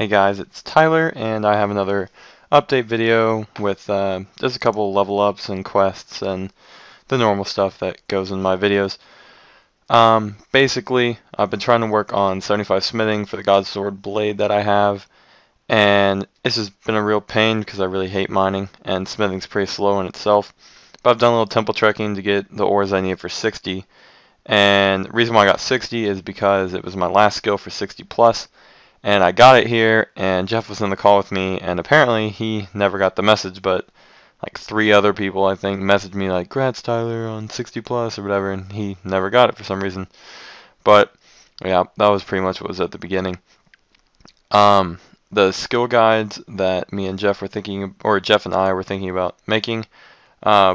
Hey guys, it's Tyler, and I have another update video with just a couple level ups and quests and the normal stuff that goes in my videos. Basically, I've been trying to work on 75 smithing for the God Sword blade that I have, and this has been a real pain because I really hate mining, and smithing's pretty slow in itself. But I've done a little temple trekking to get the ores I need for 60, and the reason why I got 60 is because it was my last skill for 60 plus. And I got it here, and Jeff was in the call with me, and apparently he never got the message, but like 3 other people, I think, messaged me like, "Grats, Tyler, on 60 plus," or whatever, and he never got it for some reason. But yeah, that was pretty much what was at the beginning. The skill guides that me and Jeff were thinking, or Jeff and I were thinking about making,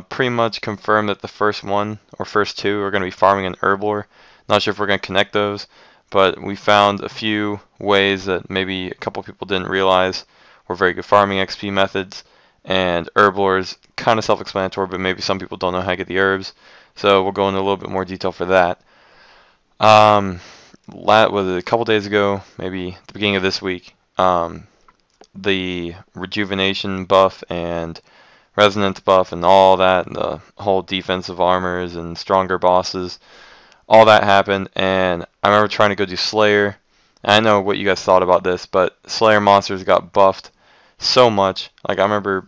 pretty much confirmed that the first one, or first 2, are going to be farming and herblore. Not sure if we're going to connect those, but we found a few ways that maybe a couple people didn't realize were very good farming XP methods, and herblore is kind of self-explanatory, but maybe some people don't know how to get the herbs, so we'll go into a little bit more detail for that. Was it a couple days ago, maybe the beginning of this week, the rejuvenation buff and resonance buff and all that, and the whole defensive armors and stronger bosses, all that happened, and I remember trying to go do Slayer. I know what you guys thought about this, but Slayer monsters got buffed so much. Like, I remember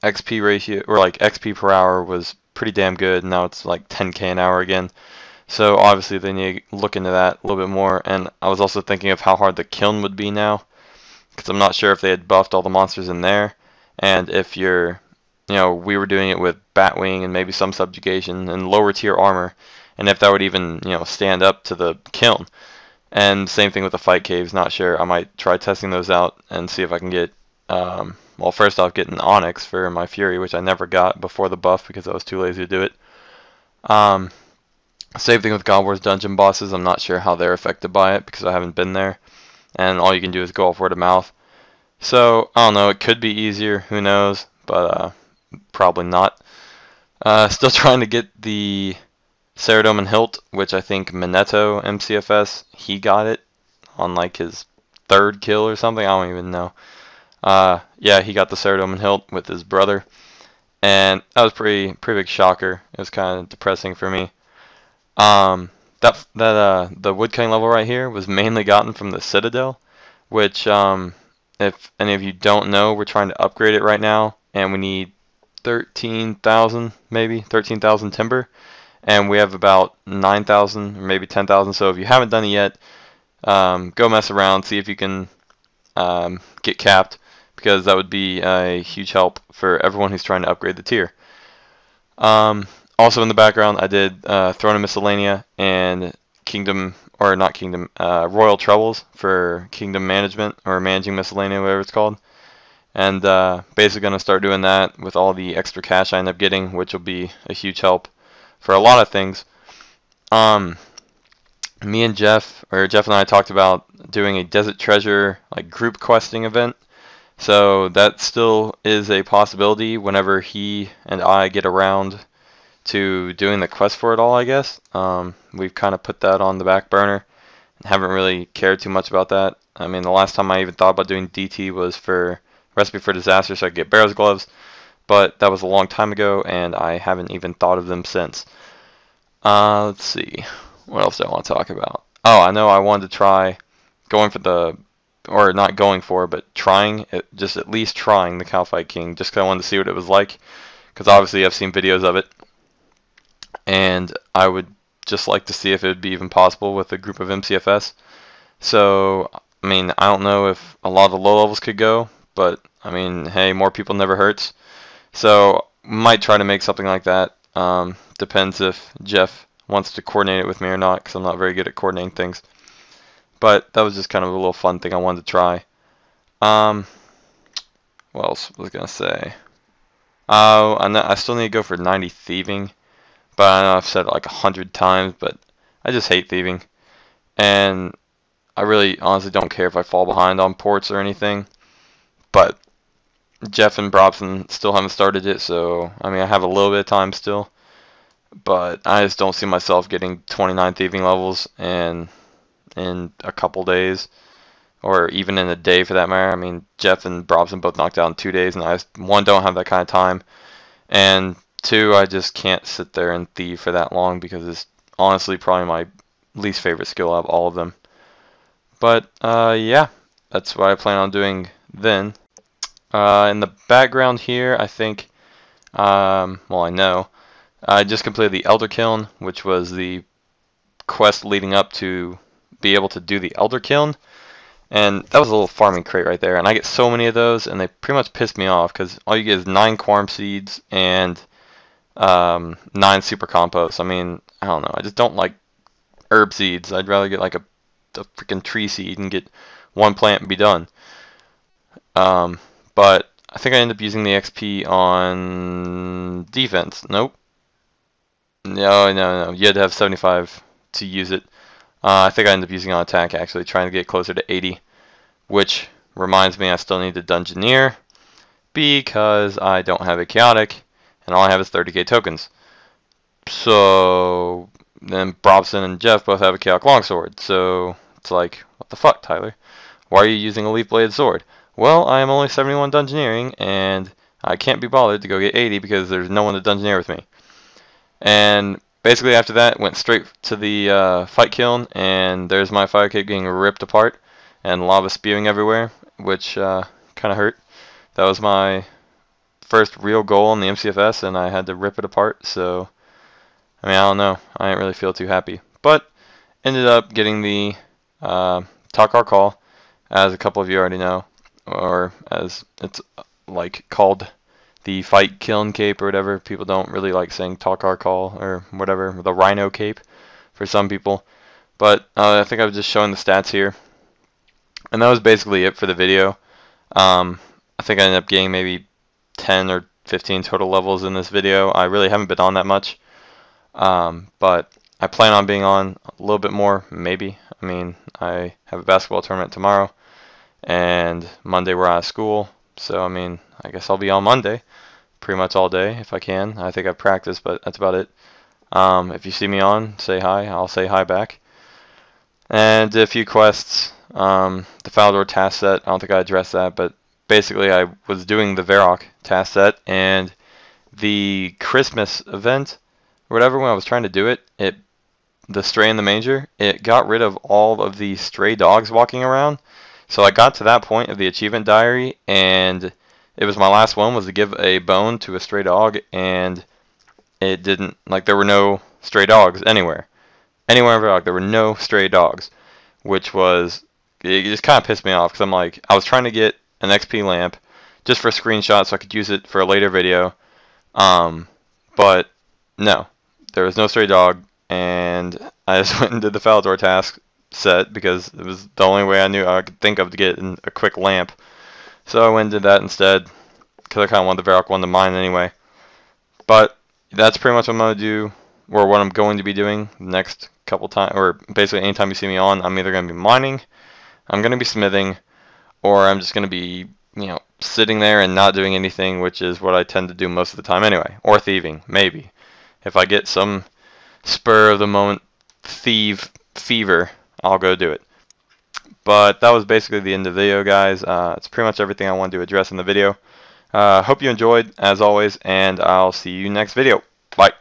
XP ratio, or like XP per hour was pretty damn good, and now it's like 10k an hour again. So obviously they need to look into that a little bit more, and I was also thinking of how hard the kiln would be now, because I'm not sure if they had buffed all the monsters in there, and if you're, we were doing it with Batwing and maybe some subjugation and lower tier armor, and if that would even, stand up to the kiln. And same thing with the fight caves, not sure. I might try testing those out and see if I can get, well, first off, get an Onyx for my Fury, which I never got before the buff because I was too lazy to do it. Same thing with God War's dungeon bosses. I'm not sure how they're affected by it because I haven't been there, and all you can do is go off word of mouth. So, I don't know, it could be easier, who knows, but probably not. Still trying to get the Ceradome and Hilt, which I think Minetto MCFS, he got it on like his 3rd kill or something. I don't even know. Yeah, he got the Ceradome and Hilt with his brother, and that was pretty big shocker. It was kind of depressing for me. The woodcutting level right here was mainly gotten from the Citadel, which if any of you don't know, we're trying to upgrade it right now, and we need 13,000, maybe 13,000 timber. And we have about 9,000 or maybe 10,000. So if you haven't done it yet, go mess around, see if you can get capped, because that would be a huge help for everyone who's trying to upgrade the tier. Also in the background, I did Throne of Miscellanea and Royal Troubles for Kingdom Management, or Managing Miscellanea, whatever it's called. And basically going to start doing that with all the extra cash I end up getting, which will be a huge help for a lot of things. Me and Jeff and I talked about doing a Desert Treasure like group questing event. So that still is a possibility whenever he and I get around to doing the quest for it all, I guess. We've kind of put that on the back burner and haven't really cared too much about that. I mean, the last time I even thought about doing DT was for Recipe for Disaster, so I could get Barrow's Gloves. But that was a long time ago, and I haven't even thought of them since. Let's see. What else do I want to talk about? Oh, I know I wanted to try going for the, or not going for, but trying, just at least trying the Kalphite King, just because I wanted to see what it was like. Because obviously I've seen videos of it, and I would just like to see if it would be even possible with a group of MCFS. So, I mean, I don't know if a lot of the low levels could go, but, I mean, hey, more people never hurts. So, might try to make something like that. Depends if Jeff wants to coordinate it with me or not, because I'm not very good at coordinating things. But that was just kind of a little fun thing I wanted to try. What else was I going to say? Oh, I still need to go for 90 thieving. But I know I've said it like 100 times, but I just hate thieving. And I really honestly don't care if I fall behind on ports or anything. But Jeff and Brobson still haven't started it, so I mean I have a little bit of time still. But I just don't see myself getting 29 thieving levels in a couple days. or even in a day for that matter. I mean, Jeff and Brobson both knocked out in 2 days, and I, one, don't have that kind of time, and two, I just can't sit there and thieve for that long because it's honestly probably my least favorite skill out of all of them. But yeah, that's what I plan on doing then. In the background here, I think, well, I know, I just completed the Elder Kiln, which was the quest leading up to be able to do the Elder Kiln. And that was a little farming crate right there. And I get so many of those, and they pretty much piss me off because all you get is 9 Quorum Seeds and 9 Super Compost. I mean, I don't know. I just don't like herb seeds. I'd rather get like a freaking tree seed and get one plant and be done. But I think I ended up using the XP on defense. Nope. No. You had to have 75 to use it. I think I ended up using it on attack, actually, trying to get closer to 80. Which reminds me I still need to Dungeoneer because I don't have a Chaotic, and all I have is 30k tokens. So then Brobson and Jeff both have a Chaotic Longsword. So it's like, what the fuck, Tyler? Why are you using a Leaf Bladed Sword? Well, I am only 71 Dungeoneering, and I can't be bothered to go get 80 because there's no one to Dungeoneer with me. And basically after that, went straight to the fight kiln, and there's my fire kit getting ripped apart and lava spewing everywhere, which kind of hurt. That was my first real goal in the MCFS, and I had to rip it apart, so I mean, I don't know. I didn't really feel too happy. But ended up getting the Tokhaar-Kal, as a couple of you already know, or as it's like called the Fight Kiln Cape or whatever. People don't really like saying Tokhaar-Kal or whatever, the Rhino Cape for some people. But I think I was just showing the stats here. And that was basically it for the video. I think I ended up getting maybe 10 or 15 total levels in this video. I really haven't been on that much. But I plan on being on a little bit more, maybe. I mean, I have a basketball tournament tomorrow, and Monday we're out of school. So, I mean, I guess I'll be on Monday pretty much all day if I can. I think I've practiced, but that's about it. If you see me on, say hi. I'll say hi back. And did a few quests. The Falador task set, I don't think I addressed that, but basically I was doing the Varrock task set, and the Christmas event, or whatever, when I was trying to do it, the Stray in the Manger, it got rid of all of the stray dogs walking around. So I got to that point of the achievement diary, and it was my last one, was to give a bone to a stray dog, and it didn't, like, there were no stray dogs anywhere. Anywhere in Varrock, there were no stray dogs, which was, it just kind of pissed me off, because I'm like, I was trying to get an XP lamp just for a screenshot so I could use it for a later video, but no, there was no stray dog, and I just went and did the Falador task set because it was the only way I knew I could think of to get a quick lamp. So I went and did that instead because I kind of wanted the Varrock one to mine anyway. But that's pretty much what I'm going to do, or what I'm going to be doing the next couple times, or basically anytime you see me on, I'm either going to be mining, I'm going to be smithing, or I'm just going to be, you know, sitting there and not doing anything, which is what I tend to do most of the time anyway. Or thieving, maybe. If I get some spur of the moment thieve fever, I'll go do it. But that was basically the end of the video, guys. It's pretty much everything I wanted to address in the video. Hope you enjoyed, as always, and I'll see you next video. Bye.